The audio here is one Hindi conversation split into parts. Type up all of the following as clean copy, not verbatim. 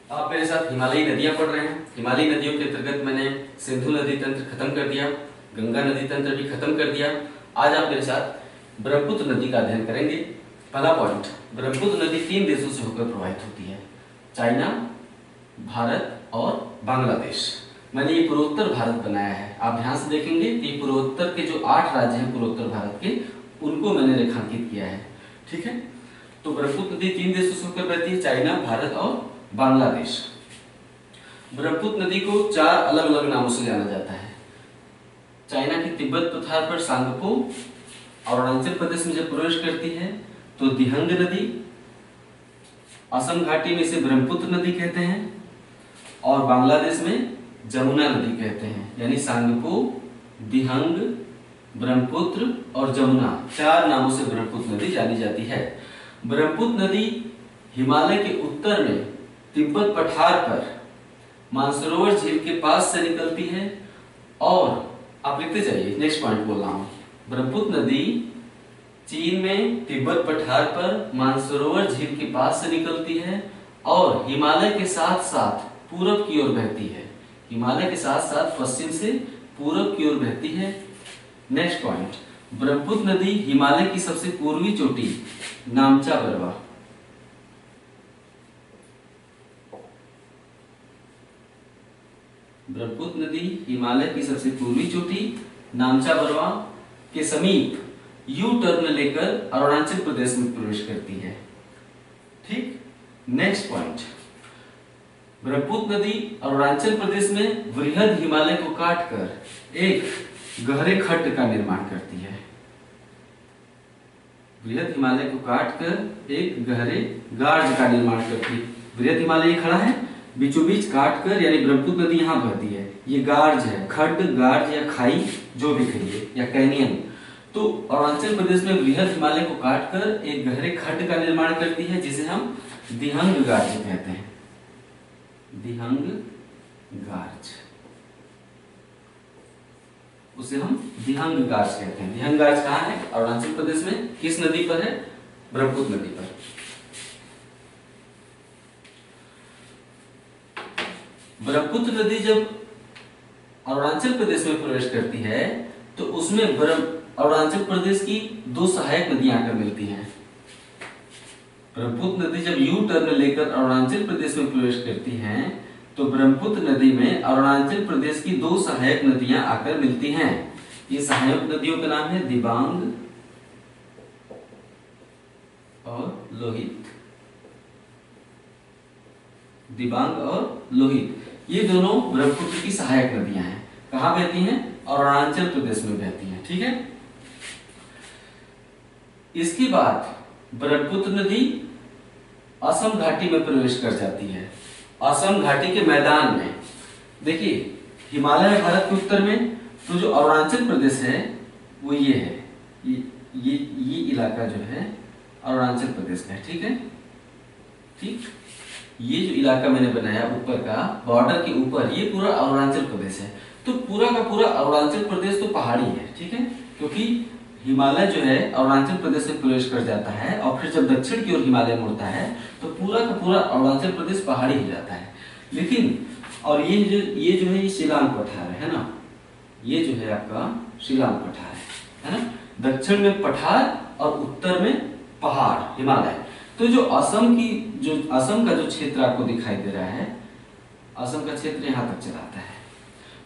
आप मेरे साथ हिमालयी नदियां पढ़ रहे हैं। हिमालयी नदियों के अंतर्गत मैंने सिंधु नदी तंत्र खत्म कर दिया, गंगा नदी तंत्र भी खत्म कर दिया। आज आप मेरे साथ ब्रह्मपुत्र नदी का अध्ययन करेंगे। पहला पॉइंट, ब्रह्मपुत्र नदी 3 देशों से होकर प्रवाहित होती है, चाइना, भारत और बांग्लादेश। मैंने ये पूर्वोत्तर भारत बनाया है। आप ध्यान से देखेंगे कि पूर्वोत्तर के जो 8 राज्य हैं पूर्वोत्तर भारत के, उनको मैंने रेखांकित किया है। ठीक है, तो ब्रह्मपुत्र नदी 3 देशों से होकर बहती है, चाइना, भारत और बांग्लादेश। ब्रह्मपुत्र नदी को 4 अलग अलग नामों से जाना जाता है। चाइना के तिब्बत पठार पर सांगपो, अरुणाचल प्रदेश में जब प्रवेश करती है तो दिहंग नदी, असम घाटी में इसे ब्रह्मपुत्र नदी कहते हैं और बांग्लादेश में जमुना नदी कहते हैं। यानी सांगपो, दिहंग, ब्रह्मपुत्र और जमुना, 4 नामों से ब्रह्मपुत्र नदी जानी जाती है। ब्रह्मपुत्र नदी हिमालय के उत्तर में तिब्बत पठार पर मानसरोवर झील के पास से निकलती है और आप लिखते जाइए, नेक्स्ट पॉइंट बोल रहा हूं। ब्रह्मपुत्र नदी चीन में तिब्बत पठार पर मानसरोवर झील के पास से निकलती है और हिमालय के साथ साथ पूरब की ओर बहती है। हिमालय के साथ साथ पश्चिम से पूरब की ओर बहती है। नेक्स्ट पॉइंट, ब्रह्मपुत्र नदी हिमालय की सबसे पूर्वी चोटी नामचा बरवा, ब्रह्मपुत्र नदी हिमालय की सबसे पूर्वी चोटी नामचा बरवा के समीप यू टर्न लेकर अरुणाचल प्रदेश में प्रवेश करती है। ठीक, नेक्स्ट पॉइंट, ब्रह्मपुत्र नदी अरुणाचल प्रदेश में वृहद हिमालय को काटकर एक गहरे खड्ड का निर्माण करती है। वृहद हिमालय को काटकर एक गहरे गार्ज का निर्माण करती है। वृहद हिमालय खड़ा है, बीचों बीच काटकर, यानी ब्रह्मपुत्र नदी यहाँ बहती है। ये गार्ज है, खड्ड, गार्ज या खाई जो भी कहिए, या कैनियन। तो अरुणाचल प्रदेश में वृहद हिमालय को काटकर एक गहरे खड्ड का निर्माण करती है, जिसे हम दिहंग गार्ज कहते हैं। दिहंग गार्ज, उसे हम दिहंग गार्ज कहते हैं। दिहंग गार्ज कहाँ है? अरुणाचल प्रदेश में। किस नदी पर है? ब्रह्मपुत्र नदी पर। ब्रह्मपुत्र नदी जब अरुणाचल प्रदेश में प्रवेश करती है तो उसमें अरुणाचल प्रदेश की 2 सहायक नदियां आकर मिलती हैं। ब्रह्मपुत्र नदी जब यू टर्न लेकर अरुणाचल प्रदेश में प्रवेश करती हैं तो ब्रह्मपुत्र नदी में अरुणाचल प्रदेश की 2 सहायक नदियां आकर मिलती हैं। ये सहायक नदियों का नाम है दिबांग और लोहित। दिबांग और लोहित, ये दोनों ब्रह्मपुत्र की सहायक नदियां हैं। कहां बहती हैं? अरुणाचल प्रदेश में बहती हैं। ठीक है, इसके बाद ब्रह्मपुत्र नदी असम घाटी में प्रवेश कर जाती है। असम घाटी के मैदान में देखिए, हिमालय भारत के उत्तर में, तो जो अरुणाचल प्रदेश है वो ये है, ये इलाका जो है अरुणाचल प्रदेश का है। ठीक है, ठीक, ये जो इलाका मैंने बनाया ऊपर का बॉर्डर के ऊपर, ये पूरा अरुणाचल प्रदेश है। तो पूरा का पूरा अरुणाचल प्रदेश तो पहाड़ी है। ठीक है, क्योंकि हिमालय जो है अरुणाचल प्रदेश में प्रवेश कर जाता है और फिर जब दक्षिण की ओर हिमालय मुड़ता है तो पूरा का पूरा अरुणाचल प्रदेश पहाड़ी हो जाता है। लेकिन और ये जो है ये शिलांग पठार है ना, ये जो है आपका शिलांग पठार है ना। दक्षिण में पठार और उत्तर में पहाड़, हिमालय। तो जो असम का जो क्षेत्र आपको दिखाई दे रहा है, असम का क्षेत्र यहाँ तक चलाता है।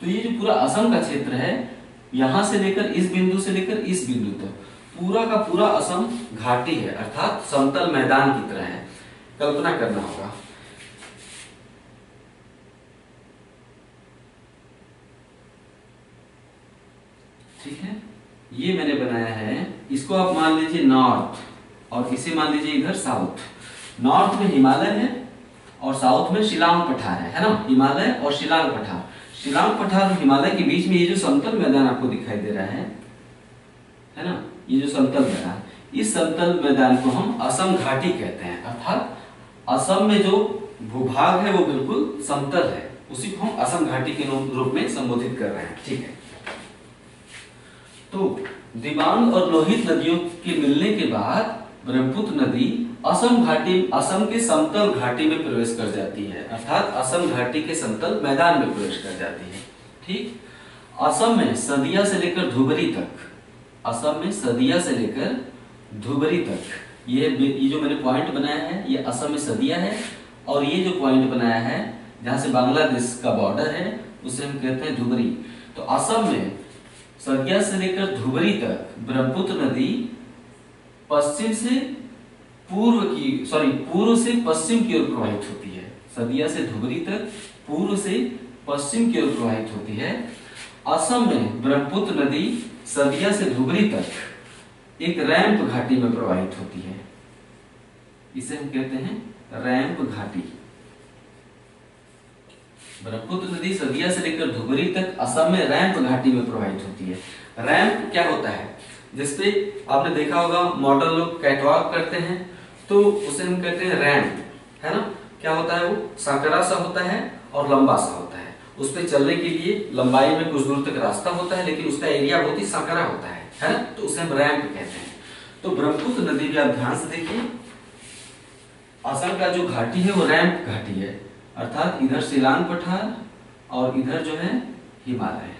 तो ये जो पूरा असम का क्षेत्र है, यहां से लेकर इस बिंदु से लेकर इस बिंदु तक पूरा का पूरा असम घाटी है, अर्थात समतल मैदान की तरह है। कल्पना करना होगा। ठीक है, ये मैंने बनाया है, इसको आप मान लीजिए नॉर्थ और इसे मान लीजिए इधर साउथ। नॉर्थ में हिमालय है और साउथ में शिलांग पठार है ना। हिमालय और शिलांग पठार, शिलांग पठार और हिमालय के बीच में ये जो समतल मैदान आपको दिखाई दे रहा है ना, ये जो समतल मैदान, इस समतल मैदान को हम असम घाटी कहते हैं। अर्थात असम में जो भूभाग है वो बिल्कुल समतल है, उसी को हम असम घाटी के रूप में संबोधित कर रहे हैं। ठीक है, तो दिबांग और लोहित नदियों के मिलने के बाद ब्रह्मपुत्र नदी असम के समतल घाटी में प्रवेश कर जाती है, अर्थात असम घाटी के समतल मैदान में प्रवेश कर जाती है। ठीक, असम में सदिया से लेकर धुबरी तक, असम में सदिया से लेकर धुबरी तक, ये जो मैंने पॉइंट बनाया है ये असम में सदिया है, और ये जो पॉइंट बनाया है जहां से बांग्लादेश का बॉर्डर है उसे हम कहते हैं धुबरी। तो असम में सदिया से लेकर धुबरी तक ब्रह्मपुत्र नदी पूर्व से पश्चिम की ओर प्रवाहित होती है। सदिया से धुबरी तक पूर्व से पश्चिम की ओर प्रवाहित होती है। असम में ब्रह्मपुत्र नदी सदिया से धुबरी तक एक रैंप घाटी में प्रवाहित होती है, इसे हम कहते हैं रैंप घाटी। ब्रह्मपुत्र नदी सदिया से लेकर धुबरी तक असम में रैंप घाटी में प्रवाहित होती है। रैंप क्या होता है? जिसपे आपने देखा होगा मॉडल लोग कैटवॉक करते हैं, तो उसे हम कहते हैं रैंप, है ना। क्या होता है? वो सांकरा सा होता है और लंबा सा होता है। उस पे चलने के लिए लंबाई में कुछ दूर तक रास्ता होता है, लेकिन उसका एरिया बहुत ही सांकरा होता है ना, तो उसे हम रैंप कहते हैं। तो ब्रह्मपुत्र नदी भी आप ध्यान से देखिए, असम का जो घाटी है वो रैंप घाटी है, अर्थात इधर शिलांग पठार और इधर जो है हिमालय,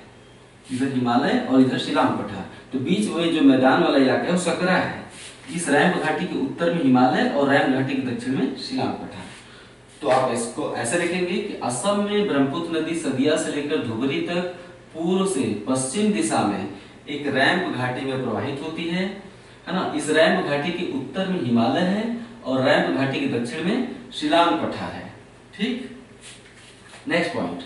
इधर हिमालय और इधर शिलांग पठार, तो बीच में जो मैदान वाला इलाका है वो सकरा है। इस रैंप घाटी के उत्तर में हिमालय और रैंप घाटी के दक्षिण में शिलांग पठार। तो आप इसको ऐसे लिखेंगे कि असम में ब्रह्मपुत्र नदी सदिया से लेकर धुबरी तक पूर्व से पश्चिम दिशा में एक रैंप घाटी में प्रवाहित होती है ना। इस रैंप घाटी के उत्तर में हिमालय है और रैंप घाटी के दक्षिण में शिलांग पठार है। ठीक, नेक्स्ट पॉइंट,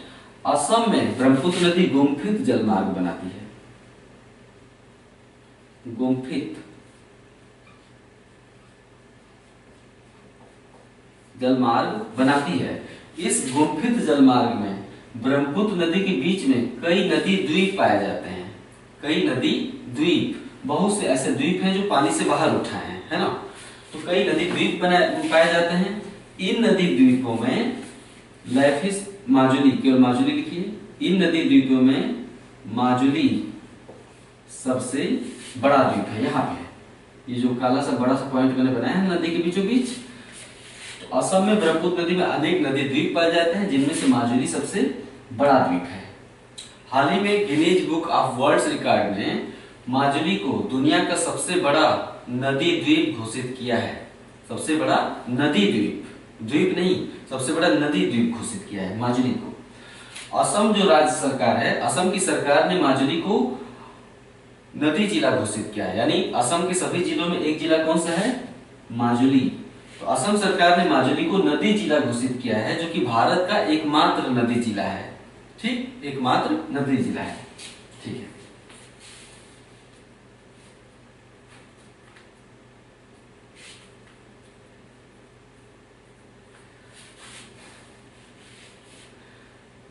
असम में ब्रह्मपुत्र नदी गुम्फित जलमार्ग बनाती है। गुम्फित जलमार्ग बनाती है। इस गुम्फित जलमार्ग में ब्रह्मपुत्र नदी के बीच में कई नदी द्वीप पाए जाते हैं। कई नदी द्वीप, बहुत से ऐसे द्वीप हैं जो पानी से बाहर उठाए हैं, है ना। तो कई नदी द्वीप पाए जाते हैं। इन नदी द्वीपों में लैफिस माजुली, केवल माजुली लिखिए, इन नदी द्वीपों में माजुली सबसे बड़ा द्वीप है। यहाँ पे ये जो काला सा बड़ा सा पॉइंट मैंने बनाया है नदी के बीचों बीच, तो असम में ब्रह्मपुत्र नदी में अनेक नदी द्वीप पाए जाते हैं, जिनमें से माजुली सबसे बड़ा द्वीप है। हाल ही में Guinness book of world record ने माजुली को दुनिया का सबसे बड़ा नदी द्वीप घोषित किया है। सबसे बड़ा नदी द्वीप, द्वीप नहीं, सबसे बड़ा नदी द्वीप घोषित किया है माजुली को। असम जो राज्य सरकार है, असम की सरकार ने माजुली को नदी जिला घोषित किया है, यानी असम के सभी जिलों में एक जिला कौन सा है? माजुली। तो असम सरकार ने माजुली को नदी जिला घोषित किया है, जो कि भारत का एकमात्र नदी जिला है। ठीक, एकमात्र नदी जिला है। ठीक है,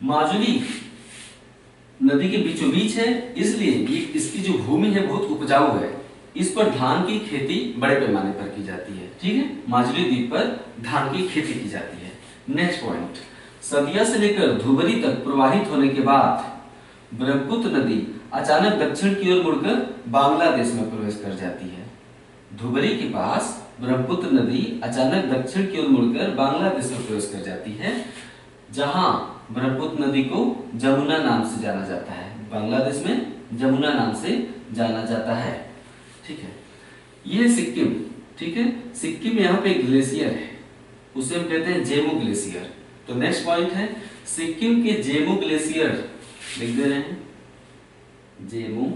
माजुली नदी के बीचों बीच है, इसलिए इसकी जो भूमि है बहुत उपजाऊ है। इस पर धान की खेती बड़े पैमाने पर की जाती है। ठीक है, माजुली द्वीप पर धान की खेती की जाती है। नेक्स्ट पॉइंट, सदिया से लेकर धुबरी तक प्रवाहित होने के बाद ब्रह्मपुत्र नदी अचानक दक्षिण की ओर मुड़कर बांग्लादेश में प्रवेश कर जाती है। धुबरी के पास ब्रह्मपुत्र नदी अचानक दक्षिण की ओर मुड़कर बांग्लादेश में प्रवेश कर जाती है, जहां ब्रह्मपुत्र नदी को जमुना नाम से जाना जाता है। बांग्लादेश में जमुना नाम से जाना जाता है। ठीक है, ये सिक्किम। ठीक है, सिक्किम में यहाँ पे ग्लेशियर है, उसे हम कहते हैं जेमू ग्लेशियर। तो नेक्स्ट पॉइंट है सिक्किम के जेमू ग्लेशियर, लिख दे रहे हैं जेमू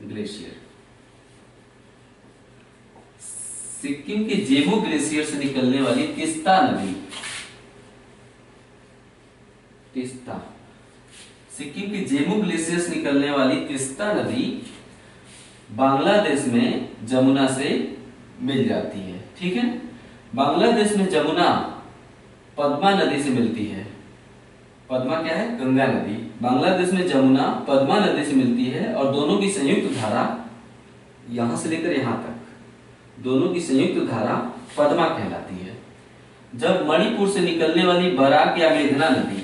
ग्लेशियर। सिक्किम के जेमू ग्लेशियर से निकलने वाली तीस्ता नदी, तीस्ता, सिक्किम के जेमू ग्लेशियर से निकलने वाली तीस्ता नदी बांग्लादेश में जमुना से मिल जाती है। ठीक है, बांग्लादेश में जमुना पद्मा नदी से मिलती है। पद्मा क्या है? गंगा नदी। बांग्लादेश में जमुना पद्मा नदी से मिलती है और दोनों की संयुक्त धारा यहां से लेकर यहां तक, दोनों की संयुक्त धारा पद्मा कहलाती है। जब मणिपुर से निकलने वाली बराक या मेघना नदी,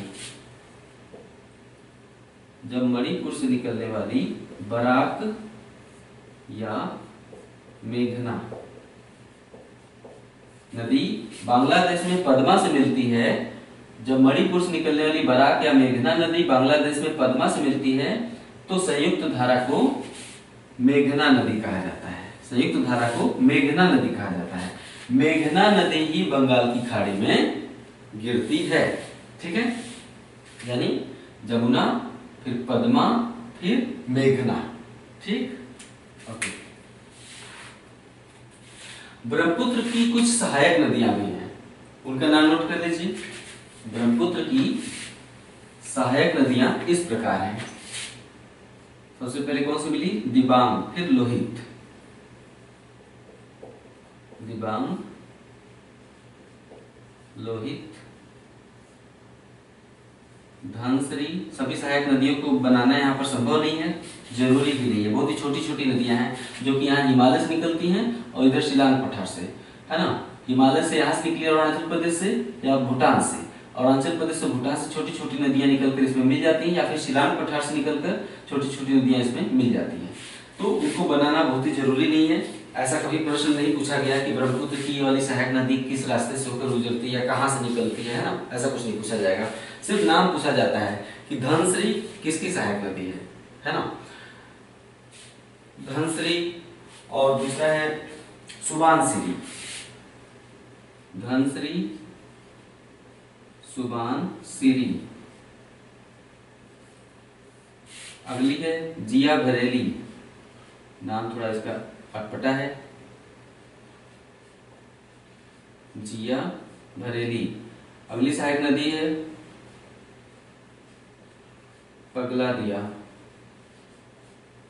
जब मणिपुर से निकलने वाली बराक या मेघना नदी बांग्लादेश में पद्मा से मिलती है। जब मणिपुर से निकलने वाली बराक या मेघना नदी बांग्लादेश में पद्मा से मिलती है तो संयुक्त धारा को मेघना नदी कहा जाता है। संयुक्त धारा को मेघना नदी कहा जाता है। मेघना नदी ही बंगाल की खाड़ी में गिरती है। ठीक है, यानी जमुना, फिर पद्मा, फिर मेघना। ठीक, ओके। ब्रह्मपुत्र की कुछ सहायक नदियां भी हैं, उनका नाम नोट कर लीजिए। ब्रह्मपुत्र की सहायक नदियां इस प्रकार हैं। सबसे पहले कौन सी मिली? दिबांग, फिर लोहित। दिबांग, लोहित, धनश्री। सभी सहायक नदियों को बनाना यहाँ पर संभव नहीं है, जरूरी भी नहीं है। बहुत ही छोटी छोटी नदियां हैं जो कि यहाँ हिमालय से निकलती हैं और इधर शिलांग पठार से, है ना। हिमालय से यहाँ से निकली अरुणाचल प्रदेश से या भूटान से, अरुणाचल प्रदेश से भूटान से छोटी छोटी नदियां निकलकर इसमें मिल जाती हैं, या फिर शिलांग पठार से निकलकर छोटी छोटी नदियां इसमें मिल जाती हैं। तो उनको बनाना बहुत ही जरूरी नहीं है। ऐसा कभी प्रश्न नहीं पूछा गया कि ब्रह्मपुत्र की ये वाली सहायक नदी किस रास्ते से होकर गुजरती है या कहाँ से निकलती है ना, ऐसा कुछ नहीं पूछा जाएगा। सिर्फ नाम पूछा जाता है कि धनश्री किसकी सहायक नदी है ना। धनश्री और दूसरा है सुबानसिरी। धनश्री, सुबानसिरी। अगली है जिया भरेली, नाम थोड़ा इसका अटपटा है। जिया भरेली। अगली सहायक नदी है पगला दिया।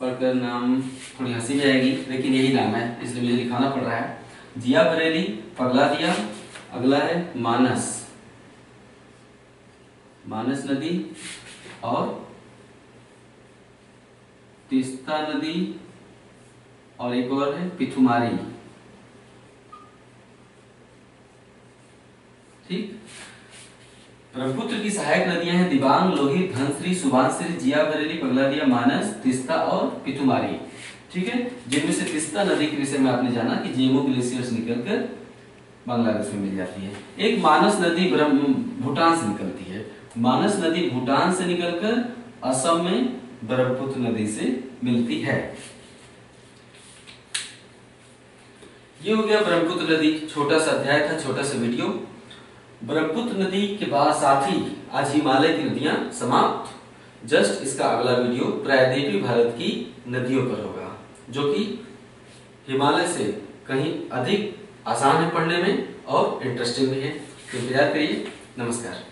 पढ़कर नाम थोड़ी हंसी भी आएगी, लेकिन यही नाम है इसलिए मुझे लिखाना पड़ रहा है। जिया भरेली, पगला दिया। अगला है मानस, मानस नदी और तीस्ता नदी, और एक और है पिथुमारी। ठीक, ब्रह्मपुत्र की सहायक नदियां हैं दिबांग, लोहित, धनश्री, सुबानसिरी, जिया भरेली, पगलादिया, मानस, तीस्ता और पिथुमारी। ठीक है, जिनमें से तीस्ता नदी के विषय में आपने जाना कि जेमो ग्लेशियर से निकलकर बांग्लादेश में मिल जाती है। एक मानस नदी भूटान से निकलती है। मानस नदी भूटान से निकलकर असम में ब्रह्मपुत्र नदी से मिलती है। ये हो गया ब्रह्मपुत्र नदी। छोटा सा अध्याय था, छोटा सा वीडियो। ब्रह्मपुत्र नदी के बाद साथ ही आज हिमालय की नदियां समाप्त। जस्ट इसका अगला वीडियो प्रायद्वीपीय भारत की नदियों पर होगा, जो कि हिमालय से कहीं अधिक आसान है पढ़ने में और इंटरेस्टिंग भी है। तो इंतजार करिए। नमस्कार।